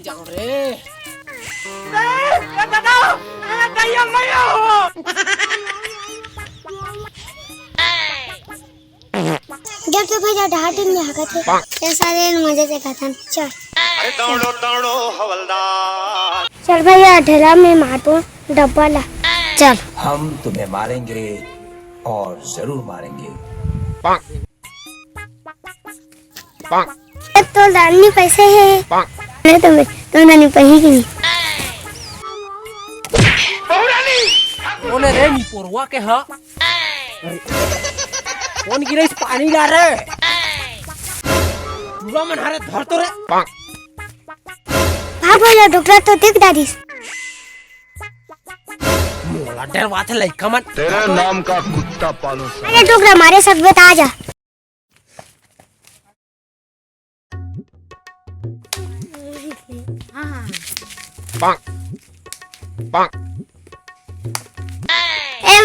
जाओ रे जब से भैया ढाटी में आगे थे कैसा दिन मजे से खत्म चल हवलदार चल भैया ढेला में मारो डब्बा ला चल हम तुम्हें मारेंगे और जरूर मारेंगे। तो लानी पैसे है नहीं तो नानी पैसे की नहीं ओने रे नी पोरवा के हा कौन गिरे इस पानी ला रे पूरा मन हरे धर तो रे भाग भैया डॉक्टर तो देख दादी मोला डर बात है लइका मन तेरे नाम का कुत्ता पालो। अरे डॉक्टर हमारे साथ बता जा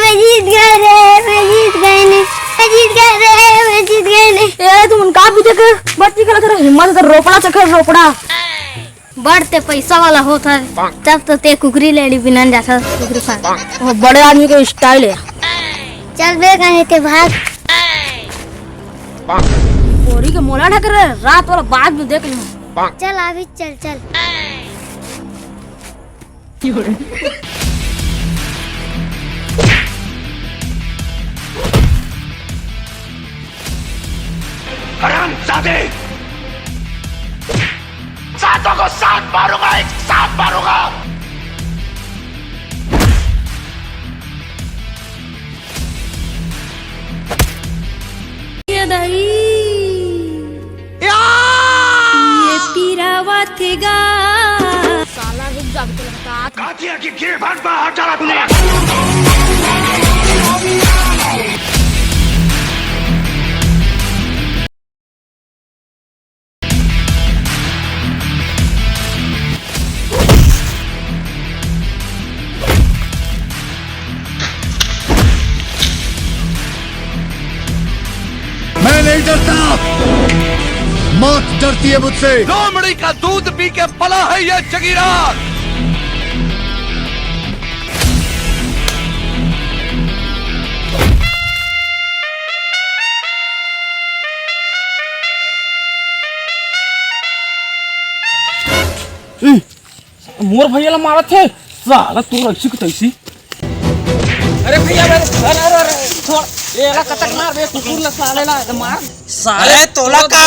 मैं जीत गए रे मैं जीत गए ने मैं जीत गए रे मैं जीत गए ने ए तुम उनका भी देख बच्ची के लग हिम्मत कर रोपड़ा चकर रोपड़ा बढ़ते पैसा वाला होता है तब तो ते कुकरी लेडी बिना जाता कुकरी खा वो बड़े आदमी का स्टाइल है। चल बे कहीं के भाग बोरी के मोला ढक रहे रात वाला बाद में देख लूं। चल अभी चल चल हरामजादे, सातों को साथ मारूंगा, एक साथ मारूंगा। ये दही ये पीरावा थेगा साला रुक जा तो लगता कातिया की गिरफ्त पर हाथ डाला तूने। मैं नहीं डरता, मौत डरती है मुझसे। लोमड़ी का दूध पी के पला है ये जगीरा। मोर भैया ला मारत थे साला तू रक्षी को तैसी अरे भैया अरे छोड़ ये ला कटक मार बे कुकुर ला साले ला मार साले तोला का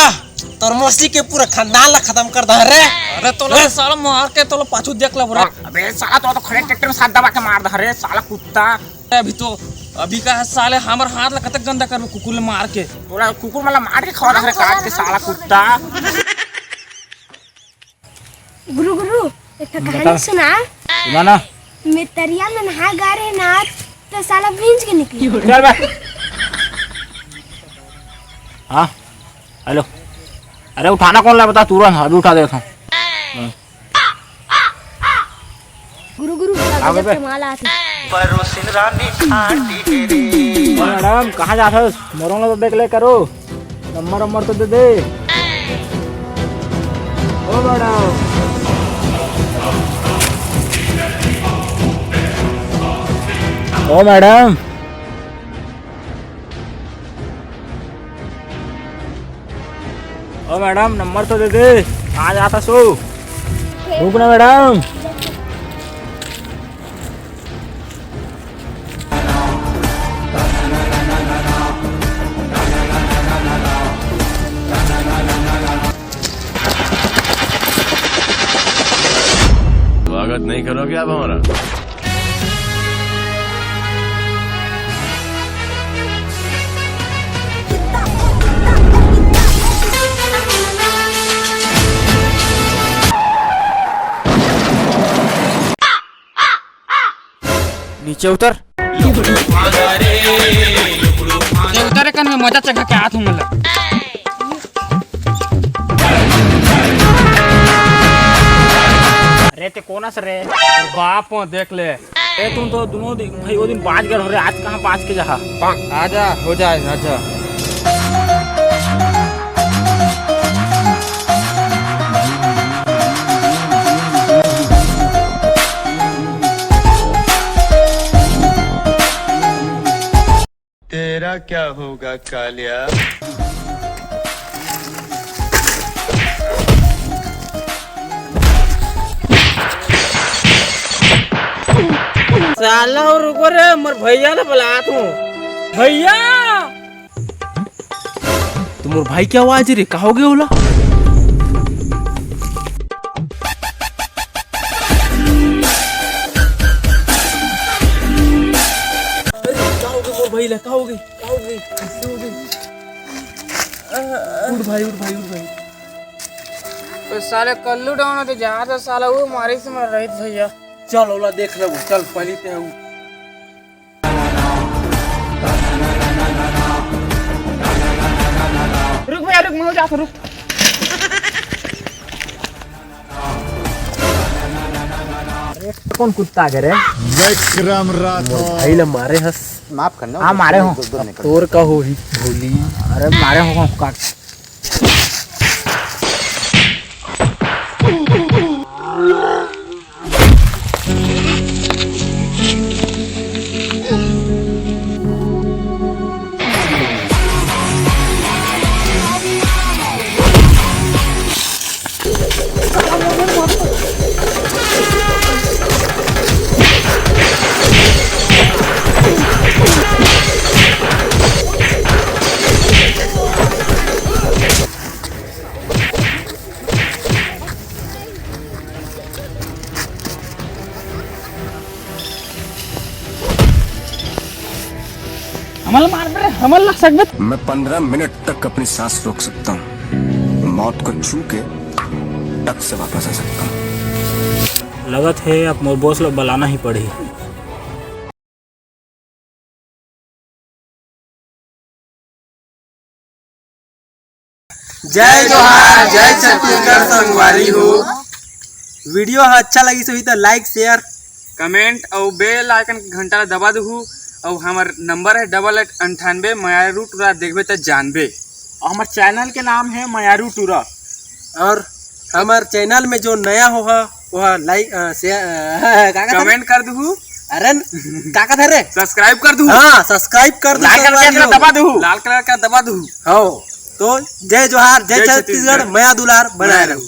तोर मौसी के पूरा खानदान ला खत्म कर दा रे। अरे तोला साला मार के तोला पाछू देख ला बुरा अबे साला तो खड़े ट्रैक्टर में साथ दबा के मार दा रे साला कुत्ता अभी का है साले हमर हाथ ला कतक गंदा कर कुकुर ला मार के तोला कुकुर मला मार के खवा रे काट के साला कुत्ता। गुरु गुरु एक कहानी सुना ना मैं तरिया में नहा गा रहे ना तो साला भींज के निकली चल बे हाँ हेलो अरे उठाना कौन ला बता तुरंत अभी उठा देता हूँ गुरु गुरु आगे पे माला आती मैडम कहाँ जाते हो मोरों तो देख ले करो नंबर नंबर तो दे दे ओ मैडम ओ मैडम ओ मैडम नंबर तो दे दे कहाँ जाता सो रुक ना मैडम स्वागत नहीं करोगे आप हमारा? नीचे उतर उतरे कन में मजा चखा के हाथ हूँ अरे ते कौन स रे बाप देख ले ए तुम तो दोनों भाई वो दिन बाज गए रे आज कहाँ बाज के जहा आजा हो जाए आजा नया क्या होगा कालिया? साला और रुको रे, मोर भैया ने बुलात हूँ। भैया तुम भाई क्या आवाज रे, कहोगे होला? उठ भाई। तो साले कल्लू डाउन होते जहाँ तो साला वो मारी से मर रही थी भैया। चल ओला देख ले, चल पहली ते हूँ। रुक भैया रुक, मैं जाता रुक। कौन कुत्ता करे? विक्रम राठौर। भाई ले मारे हस। माफ करना। हाँ मारे हो। तोर का हो ही भोली। अरे मारे हो काट। हमल लग सकत। मैं 15 मिनट तक अपनी सांस रोक सकता हूँ, मौत को छू के टक से वापस आ सकता हूँ। लगत है अब मोर बॉस लोग बुलाना ही पड़ी। जय जोहार, जय छत्तीसगढ़ संगवारी हो। वीडियो अच्छा लगी तो लाइक शेयर कमेंट और बेल आइकन घंटा दबा दहू। और हमार नंबर है 8898 मयारू टूरा, देखबे तो जानबे। और हमार चैनल के नाम है मयारू टूरा। और हमार चैनल में जो नया होगा वह लाइक शेयर कमेंट कर दहू। अरे का था रे, सब्सक्राइब कर दहू। हाँ सब्सक्राइब कर दो। लाल कलर का दबा दहू। लाल कलर का दबा दहू। हाँ तो जय जोहार, जय छत्तीसगढ़, मया दुलार बनाए रहूं।